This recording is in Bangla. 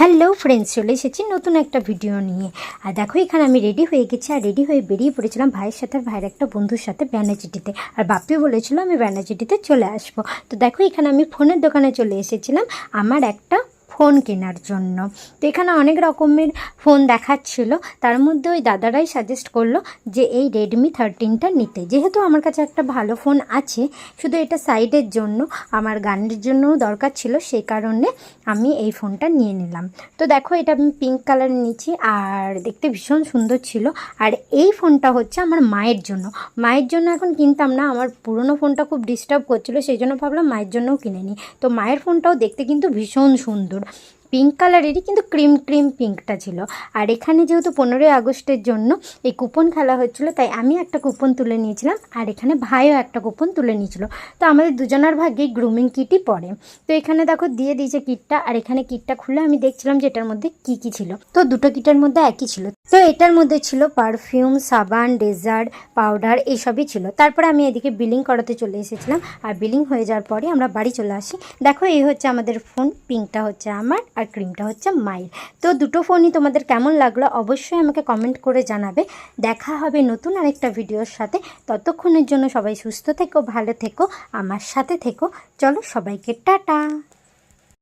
হ্যালো ফ্রেন্ডস, চলে এসেছি নতুন একটা ভিডিও নিয়ে। আর দেখো এখানে আমি রেডি হয়ে গেছি, আর রেডি হয়ে বেরিয়ে পড়েছিলাম ভাইয়ের সাথে, আর ভাইয়ের একটা বন্ধুর সাথে ব্যানাচিটিতে। আর বাপ্পি বলেছিল আমি ব্যানাচিটিতে চলে আসবো। তো দেখো এখানে আমি ফোনের দোকানে চলে এসেছিলাম আমার একটা ফোন কেনার জন্য। তো এখানে অনেক রকমের ফোন দেখাচ্ছিল, তার মধ্যে ওই দাদারাই সাজেস্ট করলো যে এই রেডমি 13টা নিতে। যেহেতু আমার কাছে একটা ভালো ফোন আছে, শুধু এটা সাইডের জন্য, আমার গানের জন্যও দরকার ছিল, সেই কারণে আমি এই ফোনটা নিয়ে নিলাম। তো দেখো এটা আমি পিঙ্ক কালার নিয়েছি, আর দেখতে ভীষণ সুন্দর ছিল। আর এই ফোনটা হচ্ছে আমার মায়ের জন্য। মায়ের জন্য এখন কিনতাম না, আমার পুরনো ফোনটা খুব ডিস্টার্ব করছিলো, সেই জন্য ভাবলাম মায়ের জন্যও কিনে নিই। তো মায়ের ফোনটাও দেখতে কিন্তু ভীষণ সুন্দর, পিঙ্ক কালারেরই, কিন্তু ক্রিম ক্রিম পিঙ্কটা ছিল। আর এখানে যেহেতু 15ই আগস্টের জন্য এই কুপন খেলা হচ্ছিলো, তাই আমি একটা কুপন তুলে নিয়েছিলাম, আর এখানে ভাইও একটা কুপন তুলে নিয়েছিল। তো আমাদের দুজনের ভাগ্যেই গ্রুমিং কিটই পড়ে। তো এখানে দেখো দিয়ে দিয়েছে কিটটা, আর এখানে কিটটা খুলে আমি দেখছিলাম যে এটার মধ্যে কী কী ছিল। তো দুটো কিটের মধ্যে একই ছিল। তো এটার মধ্যে ছিল পারফিউম, সাবান, ডেজার্ট, পাউডার, এইসবই ছিল। তারপরে আমি এদিকে বিলিং করাতে চলে এসেছিলাম, আর বিলিং হয়ে যাওয়ার পরে আমরা বাড়ি চলে আসি। দেখো এই হচ্ছে আমাদের ফোন, পিঙ্কটা হচ্ছে আমার আর ক্রিমটা হচ্ছে মায়ের। তো দুটো ফোনই তোমাদের কেমন লাগলো অবশ্যই আমাকে কমেন্ট করে জানাবে। দেখা হবে নতুন আরেকটা ভিডিওর সাথে। ততক্ষণের জন্য সবাই সুস্থ থেকো, ভালো থেকো, আমার সাথে থেকো। চলো সবাইকে টাটা।